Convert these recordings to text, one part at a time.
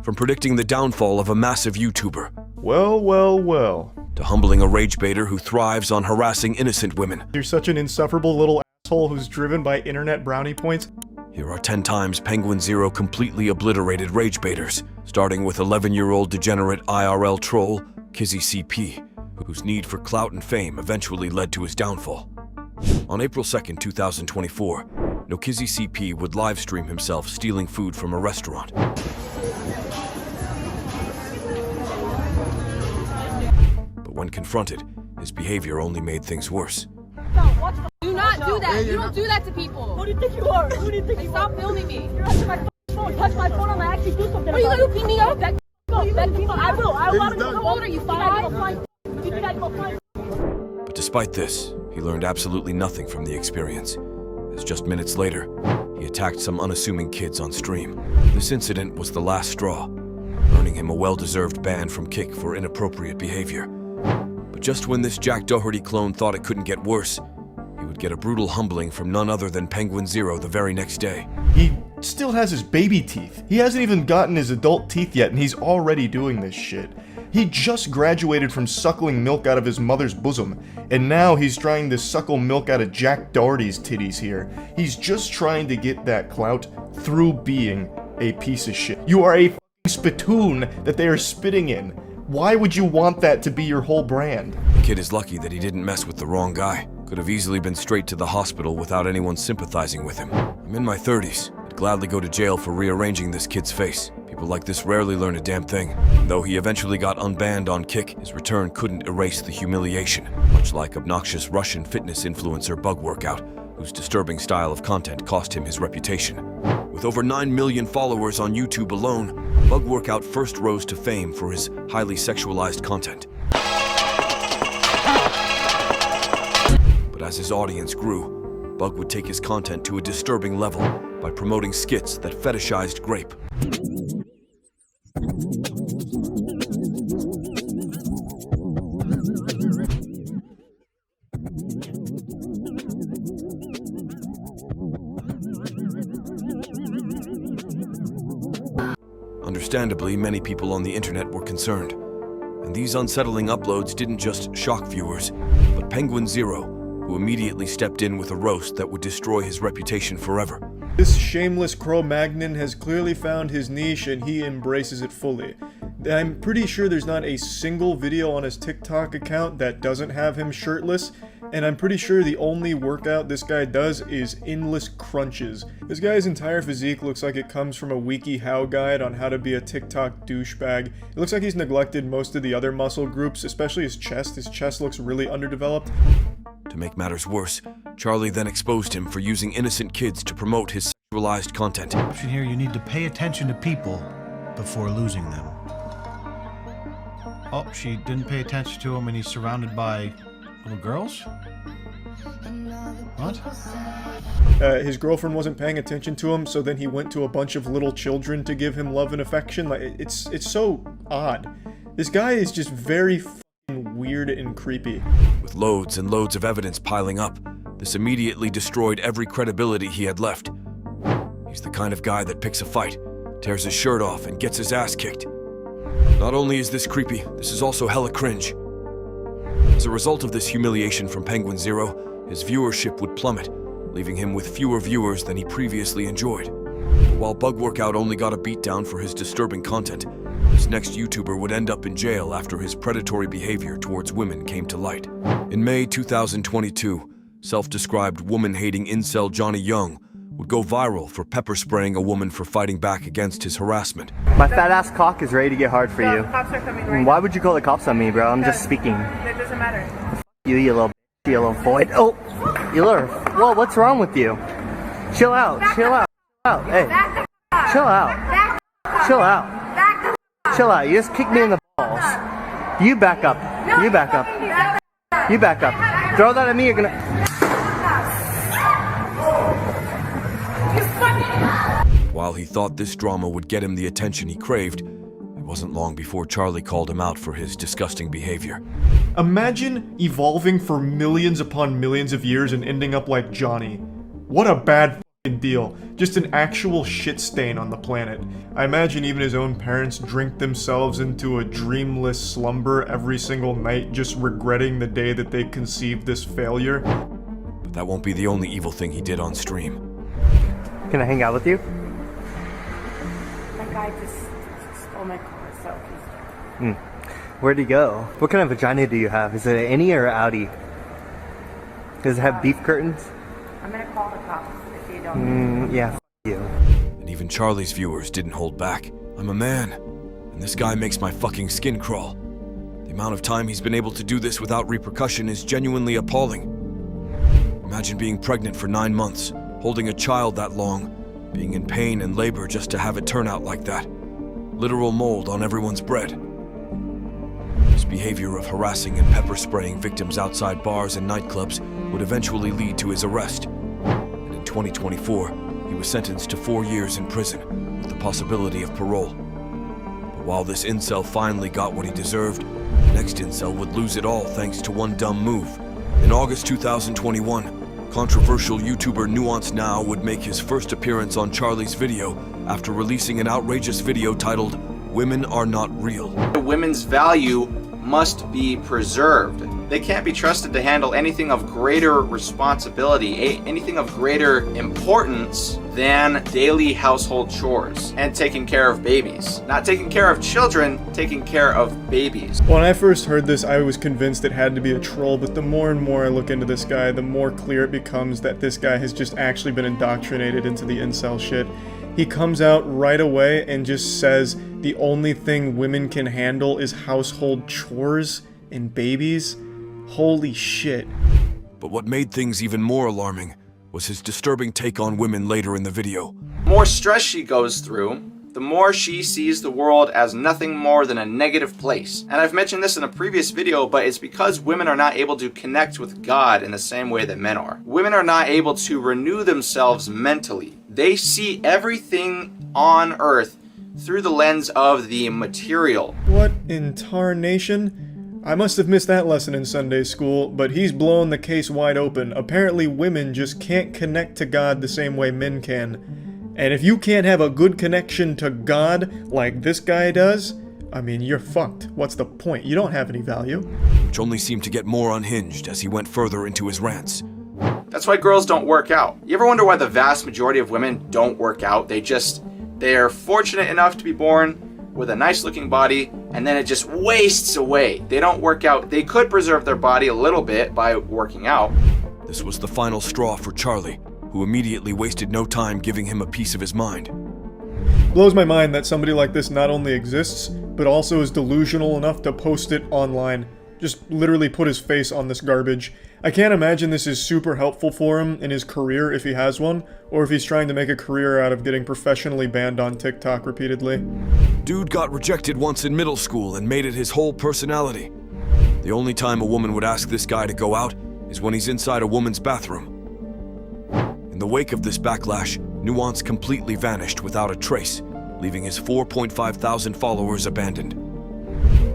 From predicting the downfall of a massive YouTuber, Well. to humbling a ragebaiter who thrives on harassing innocent women. You're such an insufferable little asshole who's driven by internet brownie points. Here are 10 times Penguinz0 completely obliterated ragebaiters, starting with 11-year-old degenerate IRL troll, Kizzy CP, whose need for clout and fame eventually led to his downfall. On April 2nd, 2024, Kizzy CP would livestream himself stealing food from a restaurant. But when confronted, his behavior only made things worse. Do not do that. You don't do that to people. Who do you think you are? Who do you think you are? Stop filming me. You're touching my phone. Touch my phone. I'm gonna actually do something. Are you gonna beat me up? I will. How old are you? 5? You think I go find? But despite this, he learned absolutely nothing from the experience, as just minutes later, he attacked some unassuming kids on stream. This incident was the last straw, earning him a well-deserved ban from Kick for inappropriate behavior. But just when this Jack Doherty clone thought it couldn't get worse, he would get a brutal humbling from none other than Penguinz0 the very next day. He still has his baby teeth. He hasn't even gotten his adult teeth yet, and he's already doing this shit. He just graduated from suckling milk out of his mother's bosom, and now he's trying to suckle milk out of Jack Doherty's titties here. He's just trying to get that clout through being a piece of shit. You are a f***ing spittoon that they are spitting in. Why would you want that to be your whole brand? The kid is lucky that he didn't mess with the wrong guy. Could have easily been straight to the hospital without anyone sympathizing with him. I'm in my 30s. I'd gladly go to jail for rearranging this kid's face. People like this rarely learn a damn thing. Though he eventually got unbanned on Kick, his return couldn't erase the humiliation, much like obnoxious Russian fitness influencer Bug Workout, whose disturbing style of content cost him his reputation. With over 9 million followers on YouTube alone, Bug Workout first rose to fame for his highly sexualized content. But as his audience grew, Bug would take his content to a disturbing level by promoting skits that fetishized grape. Understandably, many people on the internet were concerned, and these unsettling uploads didn't just shock viewers, but Penguinz0, who immediately stepped in with a roast that would destroy his reputation forever. This shameless Cro-Magnon has clearly found his niche and he embraces it fully. I'm pretty sure there's not a single video on his TikTok account that doesn't have him shirtless, and I'm pretty sure the only workout this guy does is endless crunches. This guy's entire physique looks like it comes from a WikiHow guide on how to be a TikTok douchebag. It looks like he's neglected most of the other muscle groups, especially his chest. His chest looks really underdeveloped. To make matters worse, Charlie then exposed him for using innocent kids to promote his sexualized content. Here, you need to pay attention to people before losing them. Oh, she didn't pay attention to him and he's surrounded by little girls? What? His girlfriend wasn't paying attention to him, so then he went to a bunch of little children to give him love and affection. Like, it's so odd. This guy is just very f***ing weird and creepy. With loads and loads of evidence piling up, this immediately destroyed every credibility he had left. He's the kind of guy that picks a fight, tears his shirt off, and gets his ass kicked. Not only is this creepy, this is also hella cringe. As a result of this humiliation from Penguinz0, his viewership would plummet, leaving him with fewer viewers than he previously enjoyed. While Bug Workout only got a beatdown for his disturbing content, this next YouTuber would end up in jail after his predatory behavior towards women came to light. In May 2022, self-described woman-hating incel Johnny Young would go viral for pepper spraying a woman for fighting back against his harassment. My fat ass cock is ready to get hard for you. Cops are coming right Why would you call the cops on me, bro? I'm just speaking. It doesn't matter. You little bitch, you little void. Oh, you little. Whoa, what's wrong with you? Chill out, chill out. Hey, chill out. Chill out. Chill out. You just kicked me in the balls. You back up. You back up. You back up. Throw that at me, you're gonna... While he thought this drama would get him the attention he craved, it wasn't long before Charlie called him out for his disgusting behavior. Imagine evolving for millions upon millions of years and ending up like Johnny. What a bad deal. Just an actual shit stain on the planet. I imagine even his own parents drink themselves into a dreamless slumber every single night, just regretting the day that they conceived this failure. But that won't be the only evil thing he did on stream. Can I hang out with you? That guy just stole my car, so he's... Where'd he go? What kind of vagina do you have? Is it an innie or an outie? Does it have beef curtains? I'm gonna call the cops if you don't. Yeah, f you. And even Charlie's viewers didn't hold back. I'm a man, and this guy makes my fucking skin crawl. The amount of time he's been able to do this without repercussion is genuinely appalling. Imagine being pregnant for 9 months, holding a child that long, being in pain and labor just to have it turn out like that. Literal mold on everyone's bread. His behavior of harassing and pepper spraying victims outside bars and nightclubs would eventually lead to his arrest. And in 2024, he was sentenced to 4 years in prison, with the possibility of parole. But while this incel finally got what he deserved, the next incel would lose it all thanks to one dumb move. In August 2021, controversial YouTuber Penguinz0 would make his first appearance on Charlie's video after releasing an outrageous video titled, "Women Are Not Real." Women's value must be preserved. They can't be trusted to handle anything of greater responsibility, anything of greater importance than daily household chores and taking care of babies. Not taking care of children, taking care of babies. When I first heard this, I was convinced it had to be a troll, but the more and more I look into this guy, the more clear it becomes that this guy has just actually been indoctrinated into the incel shit. He comes out right away and just says the only thing women can handle is household chores and babies. Holy shit. But what made things even more alarming was his disturbing take on women later in the video. The more stress she goes through, the more she sees the world as nothing more than a negative place. And I've mentioned this in a previous video, but it's because women are not able to connect with God in the same way that men are. Women are not able to renew themselves mentally. They see everything on earth through the lens of the material. What in tarnation? I must have missed that lesson in Sunday school, but he's blown the case wide open. Apparently women just can't connect to God the same way men can. And if you can't have a good connection to God like this guy does, I mean, you're fucked. What's the point? You don't have any value. Which only seemed to get more unhinged as he went further into his rants. That's why girls don't work out. You ever wonder why the vast majority of women don't work out? They're fortunate enough to be born with a nice looking body, and then it just wastes away. They don't work out. They could preserve their body a little bit by working out. This was the final straw for Charlie, who immediately wasted no time giving him a piece of his mind. Blows my mind that somebody like this not only exists, but also is delusional enough to post it online. Just literally put his face on this garbage. I can't imagine this is super helpful for him in his career if he has one, or if he's trying to make a career out of getting professionally banned on TikTok repeatedly. Dude got rejected once in middle school and made it his whole personality. The only time a woman would ask this guy to go out is when he's inside a woman's bathroom. In the wake of this backlash, Penguinz completely vanished without a trace, leaving his 4.5 thousand followers abandoned.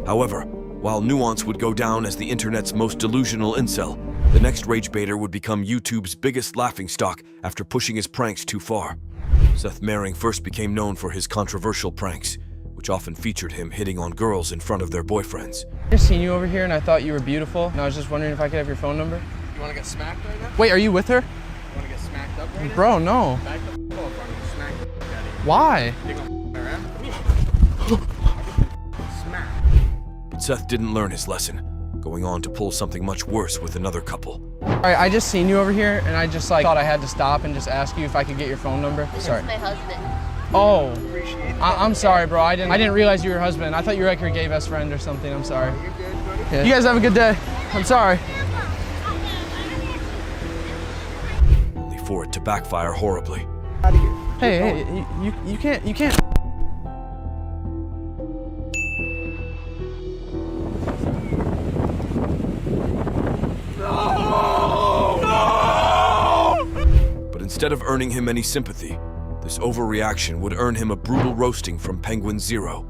However, while Penguinz would go down as the internet's most delusional incel, the next Ragebaiter would become YouTube's biggest laughingstock after pushing his pranks too far. Seth Mehring first became known for his controversial pranks, which often featured him hitting on girls in front of their boyfriends. I just seen you over here and I thought you were beautiful, and I was just wondering if I could have your phone number. You want to get smacked right now? Wait, are you with her? You want to get smacked up right now? Bro, no. Back the f*** up. I'm gonna smack the f*** out of you. Why? You gonna around? Come here. Smack. But Seth didn't learn his lesson, going on to pull something much worse with another couple. Alright, I just seen you over here and I just thought I had to stop and just ask you if I could get your phone number. Sorry. my husband. Oh, I'm sorry, bro. I didn't realize you were your husband. I thought you were like your gay best friend or something. I'm sorry. You're good, buddy? Yeah. You guys have a good day. I'm sorry. Only for it to backfire horribly. Out of here. Hey, you can't. But instead of earning him any sympathy, this overreaction would earn him a brutal roasting from Penguinz0.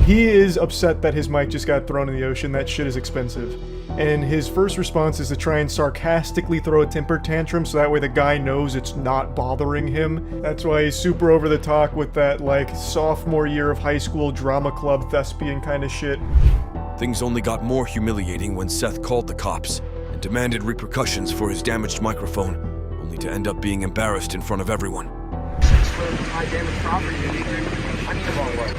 He is upset that his mic just got thrown in the ocean. That shit is expensive. And his first response is to try and sarcastically throw a temper tantrum so that way the guy knows it's not bothering him. That's why he's super over the top with that, like, sophomore year of high school drama club thespian kind of shit. Things only got more humiliating when Seth called the cops and demanded repercussions for his damaged microphone, only to end up being embarrassed in front of everyone. My damaged property, I need the wrong word.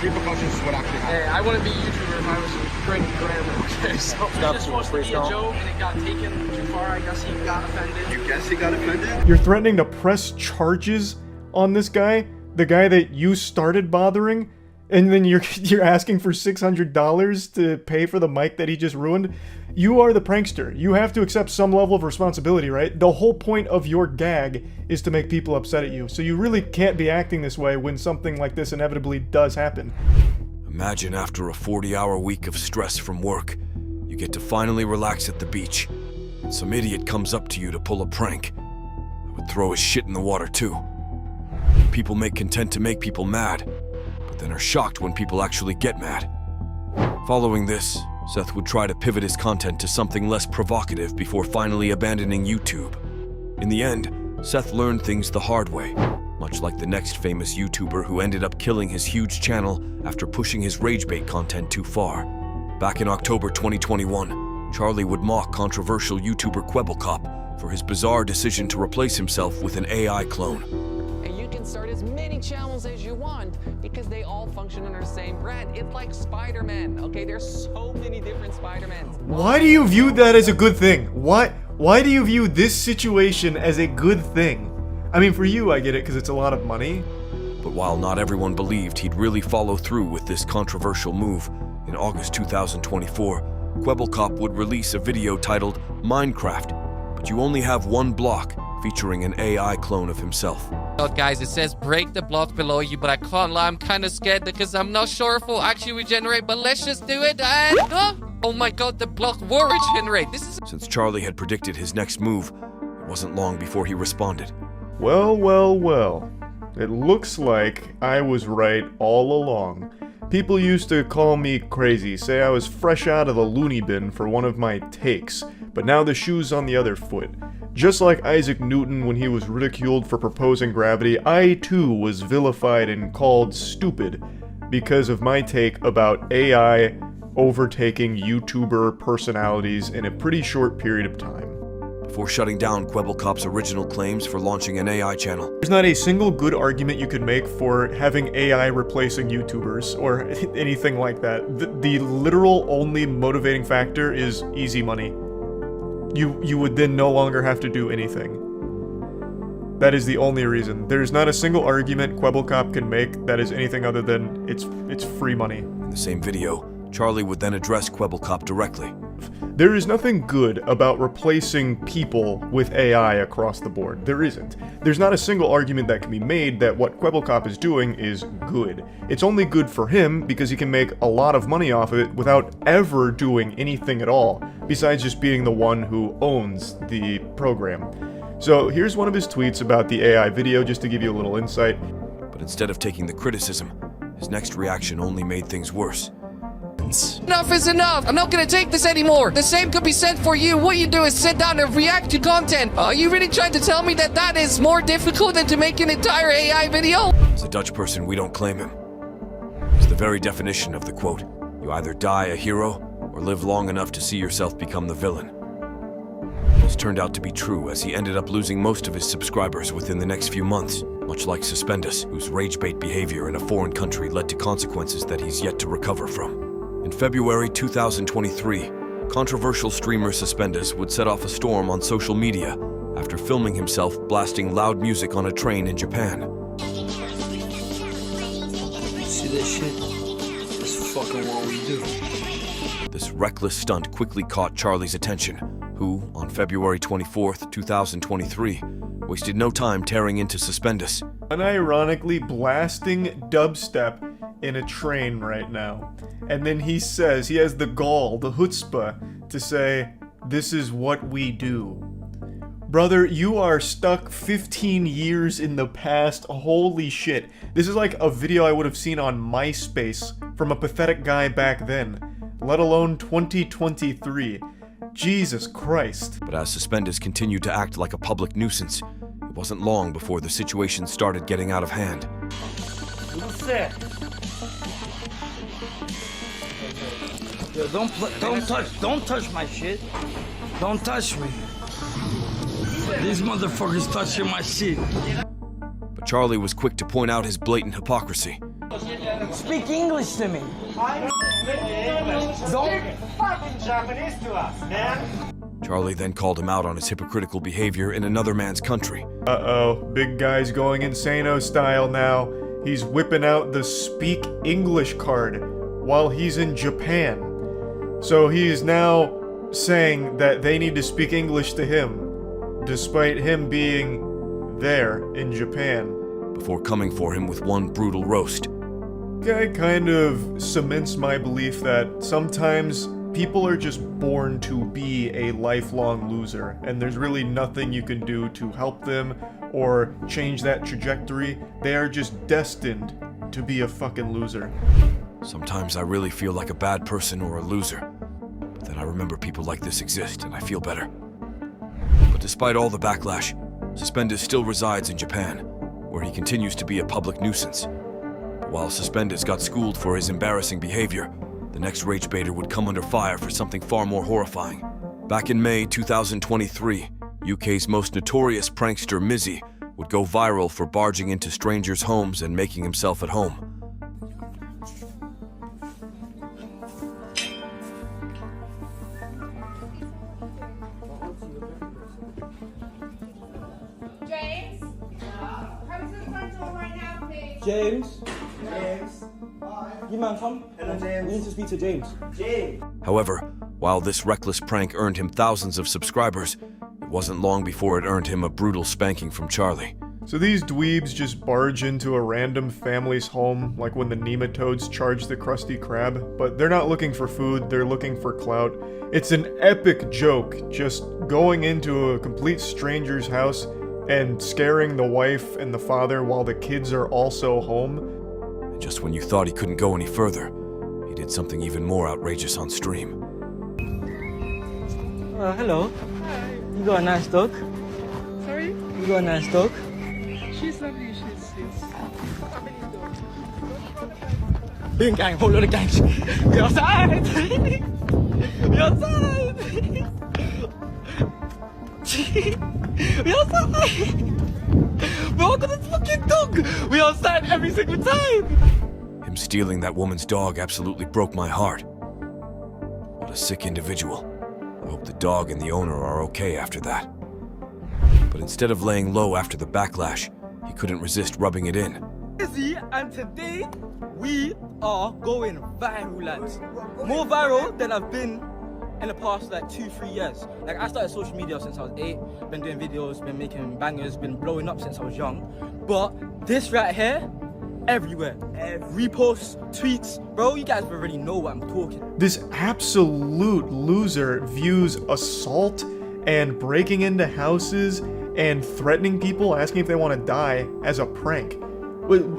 Repercussions is what I could have. Hey, I wouldn't be a YouTuber if I was breaking grammar, okay? So it's just supposed to be a joke and it got taken too far. I guess he got offended. You guess he got offended? You're threatening to press charges on this guy, the guy that you started bothering, and then you're asking for $600 to pay for the mic that he just ruined? You are the prankster. You have to accept some level of responsibility, right? The whole point of your gag is to make people upset at you, so you really can't be acting this way when something like this inevitably does happen. Imagine after a 40-hour week of stress from work, you get to finally relax at the beach, and some idiot comes up to you to pull a prank. I would throw his shit in the water too. People make content to make people mad, but then are shocked when people actually get mad. Following this, Seth would try to pivot his content to something less provocative before finally abandoning YouTube. In the end, Seth learned things the hard way, much like the next famous YouTuber who ended up killing his huge channel after pushing his ragebait content too far. Back in October 2021, Charlie would mock controversial YouTuber Kwebbelkop for his bizarre decision to replace himself with an AI clone. And you can start as many channels as you want because they all function under the same brand. It's like Spider-Man, okay? There's so many different Spider-Mans. Why do you view that as a good thing? Why do you view this situation as a good thing? I mean, for you, I get it because it's a lot of money. But while not everyone believed he'd really follow through with this controversial move, in August 2024, Kwebbelkop would release a video titled Minecraft, but you only have one block featuring an AI clone of himself. Oh, guys, it says break the block below you, but I can't lie, I'm kind of scared because I'm not sure if it'll actually regenerate, but let's just do it and... Oh my god, the block will regenerate. This is... Since Charlie had predicted his next move, it wasn't long before he responded. Well, well, well. It looks like I was right all along. People used to call me crazy, say I was fresh out of the loony bin for one of my takes, but now the shoe's on the other foot. Just like Isaac Newton when he was ridiculed for proposing gravity, I too was vilified and called stupid because of my take about AI overtaking YouTuber personalities in a pretty short period of time. Before shutting down Kwebbelkop's original claims for launching an AI channel, there's not a single good argument you could make for having AI replacing YouTubers or anything like that. The literal only motivating factor is easy money. You would then no longer have to do anything. That is the only reason. There's not a single argument Kwebbelkop can make that is anything other than it's free money. In the same video, Charlie would then address Kwebbelkop directly. There is nothing good about replacing people with AI across the board. There isn't. There's not a single argument that can be made that what Kwebbelkop is doing is good. It's only good for him because he can make a lot of money off of it without ever doing anything at all, besides just being the one who owns the program. So here's one of his tweets about the AI video, just to give you a little insight. But instead of taking the criticism, his next reaction only made things worse. Enough is enough! I'm not gonna take this anymore! The same could be said for you. What you do is sit down and react to content. Are you really trying to tell me that that is more difficult than to make an entire AI video? As a Dutch person, we don't claim him. It's the very definition of the quote, you either die a hero or live long enough to see yourself become the villain. This turned out to be true as he ended up losing most of his subscribers within the next few months, much like Suspendus, whose ragebait behavior in a foreign country led to consequences that he's yet to recover from. In February 2023, controversial streamer Suspendus would set off a storm on social media after filming himself blasting loud music on a train in Japan. See this shit? That's fucking what we do. This reckless stunt quickly caught Charlie's attention, who, on February 24th, 2023, wasted no time tearing into Suspendus. Unironically blasting dubstep in a train right now. And then he says, he has the gall, the chutzpah, to say, this is what we do. Brother, you are stuck 15 years in the past. Holy shit. This is like a video I would have seen on MySpace from a pathetic guy back then, let alone 2023. Jesus Christ. But as Suspenders continued to act like a public nuisance, it wasn't long before the situation started getting out of hand. Yo, don't touch my shit. Don't touch me. These motherfuckers touching my shit. But Charlie was quick to point out his blatant hypocrisy. Speak English to me. Don't fucking Japanese to us, man. Charlie then called him out on his hypocritical behavior in another man's country. Uh-oh, big guy's going insano style now. He's whipping out the Speak English card while he's in Japan. So he's now saying that they need to speak English to him, despite him being there in Japan. Before coming for him with one brutal roast. Guy kind of cements my belief that sometimes people are just born to be a lifelong loser, and there's really nothing you can do to help them or change that trajectory. They are just destined to be a fucking loser. Sometimes I really feel like a bad person or a loser, but then I remember people like this exist and I feel better. But despite all the backlash, Suspenders still resides in Japan, where he continues to be a public nuisance. But while Suspenders got schooled for his embarrassing behavior, the next Ragebaiter would come under fire for something far more horrifying. Back in May 2023, UK's most notorious prankster Mizzy would go viral for barging into strangers' homes and making himself at home. James? James? You man, come. Hello, James. We need to speak to James. James! However, while this reckless prank earned him thousands of subscribers, it wasn't long before it earned him a brutal spanking from Charlie. So these dweebs just barge into a random family's home, like when the nematodes charge the Krusty Krab, but they're not looking for food, they're looking for clout. It's an epic joke, just going into a complete stranger's house and scaring the wife and the father while the kids are also home. And just when you thought he couldn't go any further, he did something even more outrageous on stream. Hello. Hi. You got a nice dog? Sorry? You got a nice dog? She's lovely, she's family dog. Big gang, whole lot of gangs. We outside! We outside! We outside! We all got this fucking dog! We outside every single time! Him stealing that woman's dog absolutely broke my heart. What a sick individual. I hope the dog and the owner are okay after that. But instead of laying low after the backlash, he couldn't resist rubbing it in. And today, we are going viral, lads. More viral than I've been in the past like 2-3 years. Like, I started social media since I was 8, been doing videos, been making bangers, been blowing up since I was young. But this right here, everywhere. Reposts, tweets, bro, you guys already know what I'm talking. This absolute loser views assault and breaking into houses and threatening people, asking if they want to die, as a prank.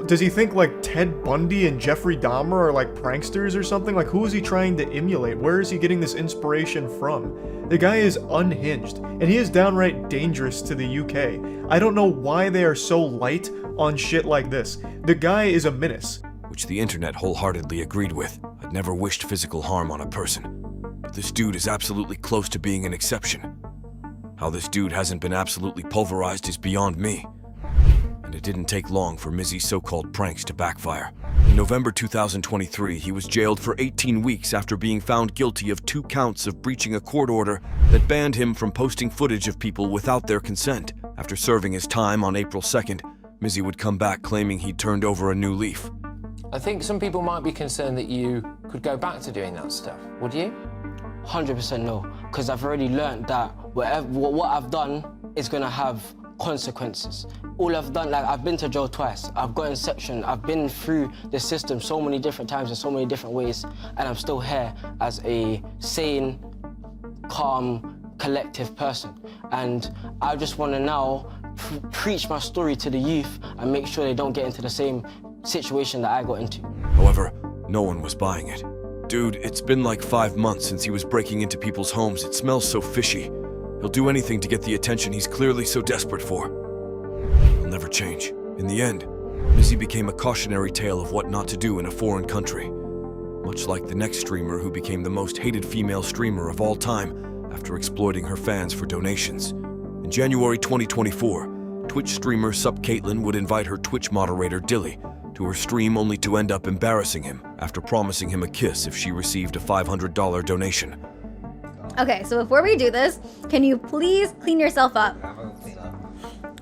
Does he think like Ted Bundy and Jeffrey Dahmer are like pranksters or something? Like, who is he trying to emulate? Where is he getting this inspiration from? The guy is unhinged, and he is downright dangerous to the UK. I don't know why they are so light on shit like this. The guy is a menace. Which the internet wholeheartedly agreed with. I'd never wished physical harm on a person. But this dude is absolutely close to being an exception. How this dude hasn't been absolutely pulverized is beyond me. And it didn't take long for Mizzy's so-called pranks to backfire. In November 2023, he was jailed for 18 weeks after being found guilty of 2 counts of breaching a court order that banned him from posting footage of people without their consent. After serving his time on April 2nd, Mizzy would come back claiming he'd turned over a new leaf. I think some people might be concerned that you could go back to doing that stuff. Would you? 100% no, because I've already learned that what I've done is gonna have consequences. All I've done, like, I've been to jail twice, I've got in section, I've been through the system so many different times in so many different ways, and I'm still here as a sane, calm, collective person. And I just want to now preach my story to the youth and make sure they don't get into the same situation that I got into. However, No one was buying it. Dude, it's been like 5 months since he was breaking into people's homes. It smells so fishy. He'll do anything to get the attention he's clearly so desperate for. He'll never change. In the end, Mizzy became a cautionary tale of what not to do in a foreign country. Much like the next streamer who became the most hated female streamer of all time after exploiting her fans for donations. In January 2024, Twitch streamer Sup Caitlyn would invite her Twitch moderator Dilly to her stream only to end up embarrassing him after promising him a kiss if she received a $500 donation. Okay, so before we do this, can you please clean yourself up?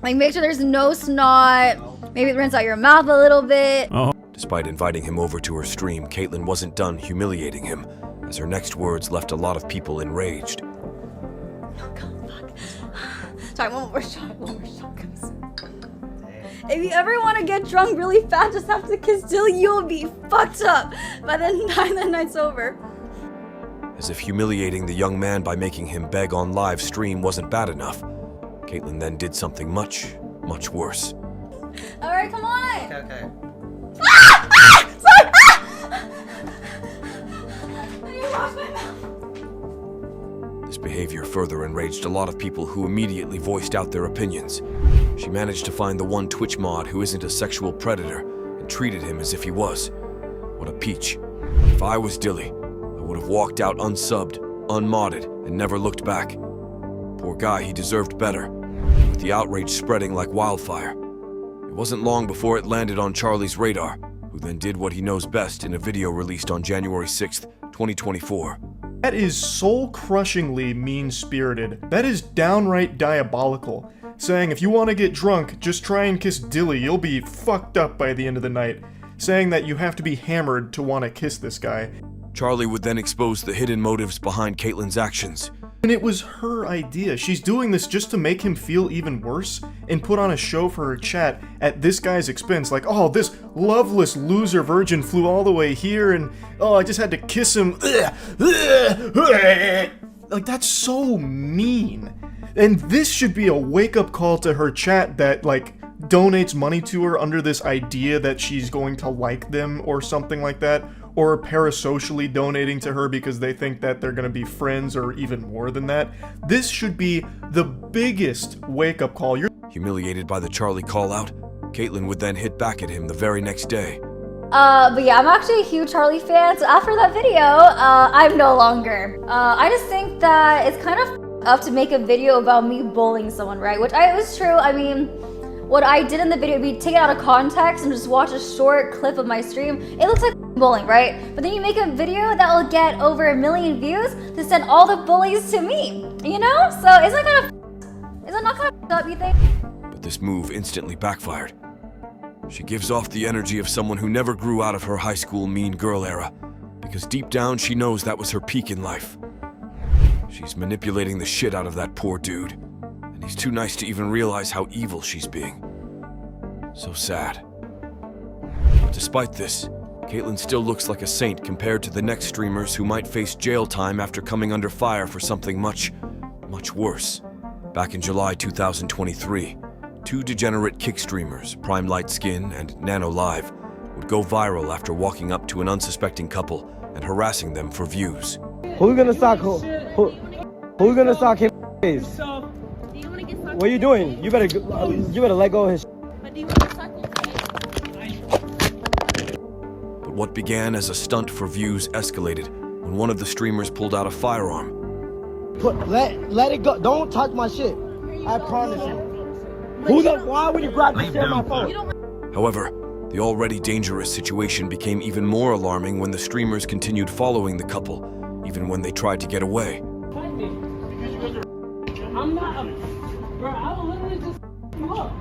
Like, make sure there's no snot. Maybe rinse out your mouth a little bit. Despite inviting him over to her stream, Caitlyn wasn't done humiliating him, as her next words left a lot of people enraged. Sorry, one more shot, guys. If you ever want to get drunk really fast, just have to kiss Dilly, you'll be fucked up by the time the night's over. As if humiliating the young man by making him beg on live stream wasn't bad enough, Caitlyn then did something much, much worse. Alright, come on! Okay. Sorry! I need to wash my mouth. This behavior further enraged a lot of people who immediately voiced out their opinions. She managed to find the one Twitch mod who isn't a sexual predator and treated him as if he was. What a peach. If I was Dilly, I would have walked out unsubbed, unmodded, and never looked back. Poor guy, he deserved better, with the outrage spreading like wildfire. It wasn't long before it landed on Charlie's radar, who then did what he knows best in a video released on January 6th, 2024. That is soul-crushingly mean-spirited. That is downright diabolical. Saying if you want to get drunk, just try and kiss Dilly, you'll be fucked up by the end of the night. Saying that you have to be hammered to want to kiss this guy. Charlie would then expose the hidden motives behind Caitlyn's actions. And it was her idea. She's doing this just to make him feel even worse and put on a show for her chat at this guy's expense. Like, oh, this loveless loser virgin flew all the way here and, oh, I just had to kiss him. Like, that's so mean. And this should be a wake-up call to her chat that, like, donates money to her under this idea that she's going to like them or something like that. Or parasocially donating to her because they think that they're gonna be friends or even more than that. This should be the biggest wake-up call. Humiliated by the Charlie call-out, Caitlyn would then hit back at him the very next day. But yeah, I'm actually a huge Charlie fan, so after that video, I'm no longer. I just think that it's kind of up to make a video about me bullying someone, right? Which it was true. I mean, what I did in the video, be taken out of context and just watch a short clip of my stream, it looks like bullying, right? But then you make a video that will get over 1 million views to send all the bullies to me, you know? So is it not kind of up, you think? But this move instantly backfired. She gives off the energy of someone who never grew out of her high school mean girl era, because deep down she knows that was her peak in life. She's manipulating the shit out of that poor dude, and he's too nice to even realize how evil she's being. So sad. But despite this, Caitlyn still looks like a saint compared to the next streamers who might face jail time after coming under fire for something much, much worse. Back in July 2023, 2 degenerate kick streamers, Prime Light Skin and Nano Live, would go viral after walking up to an unsuspecting couple and harassing them for views. Who's gonna sock who's gonna sock him? What are you doing? You better let go of his. But what began as a stunt for views escalated when one of the streamers pulled out a firearm. Let it go. Don't touch my shit. I promise you. Why would you grab me on my phone? However, the already dangerous situation became even more alarming when the streamers continued following the couple, even when they tried to get away. I'm not bro, I will literally just look.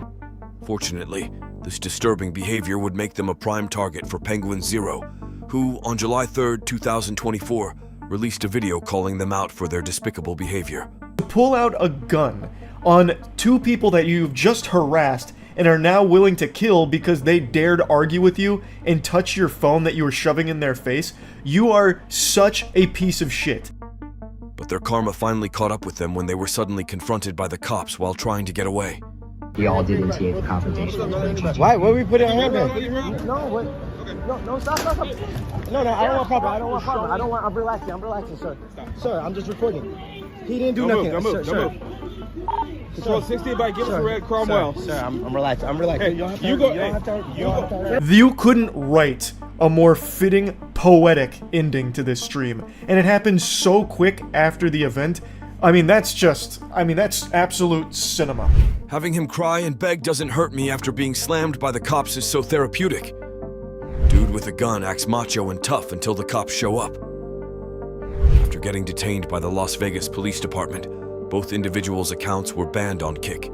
Fortunately, this disturbing behavior would make them a prime target for Penguinz0, who, on July 3rd, 2024, released a video calling them out for their despicable behavior. Pull out a gun on 2 people that you've just harassed and are now willing to kill because they dared argue with you and touch your phone that you were shoving in their face. You are such a piece of shit. But their karma finally caught up with them when they were suddenly confronted by the cops while trying to get away. We all did initiate the confrontation. Why? Where we put our hand back? No, what? No, stop. No, I don't want problem. I'm relaxing, sir. Sir, I'm just recording. He didn't do nothing. Don't move. Control 60 by give us a red Cromwell. Sir, I'm relaxed. Hey, you go. You couldn't write a more fitting, poetic ending to this stream. And it happened so quick after the event. I mean, that's absolute cinema. Having him cry and beg doesn't hurt me after being slammed by the cops is so therapeutic. Dude with a gun acts macho and tough until the cops show up. After getting detained by the Las Vegas Police Department, both individuals' accounts were banned on Kick.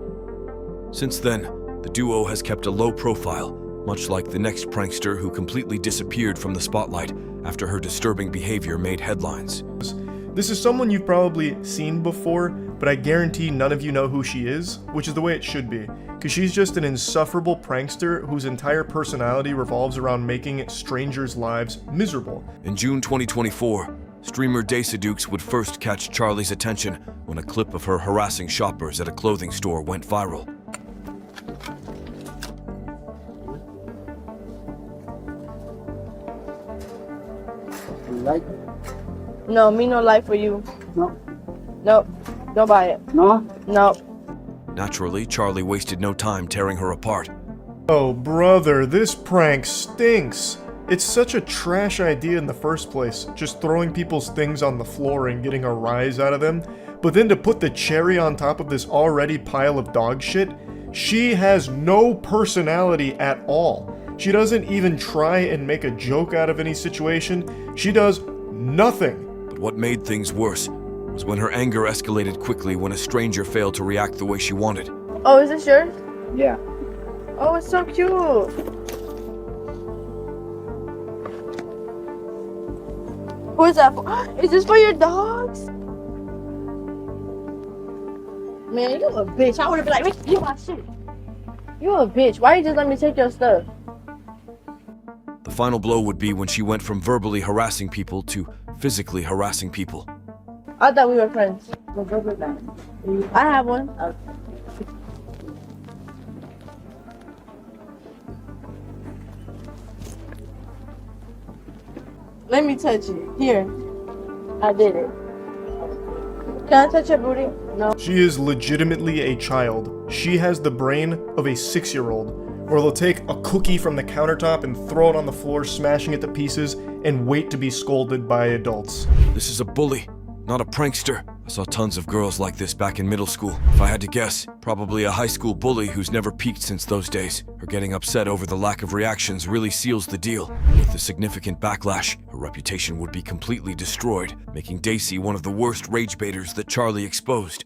Since then, the duo has kept a low profile, much like the next prankster who completely disappeared from the spotlight after her disturbing behavior made headlines. This is someone you've probably seen before, but I guarantee none of you know who she is, which is the way it should be, because she's just an insufferable prankster whose entire personality revolves around making strangers' lives miserable. In June 2024, streamer Daisa Dukes would first catch Charlie's attention when a clip of her harassing shoppers at a clothing store went viral. No, me no life for you. No. Nope. Don't buy it. No? No. Naturally, Charlie wasted no time tearing her apart. Oh brother, this prank stinks. It's such a trash idea in the first place, just throwing people's things on the floor and getting a rise out of them. But then to put the cherry on top of this already pile of dog shit, she has no personality at all. She doesn't even try and make a joke out of any situation. She does nothing. But what made things worse was when her anger escalated quickly when a stranger failed to react the way she wanted. Oh, is this yours? Yeah. Oh, it's so cute. Who is that for? Is this for your dogs? Man, you a bitch. I would have been like, get my shit. You a bitch. Why you just let me take your stuff? The final blow would be when she went from verbally harassing people to physically harassing people. I thought we were friends. I have one. Let me touch it. Here. I did it. Can I touch your booty? No. She is legitimately a child. She has the brain of a 6-year-old, where they'll take a cookie from the countertop and throw it on the floor, smashing it to pieces, and wait to be scolded by adults. This is a bully, not a prankster. I saw tons of girls like this back in middle school. If I had to guess, probably a high school bully who's never peaked since those days. Her getting upset over the lack of reactions really seals the deal. With the significant backlash, her reputation would be completely destroyed, making Daisy one of the worst rage baiters that Charlie exposed.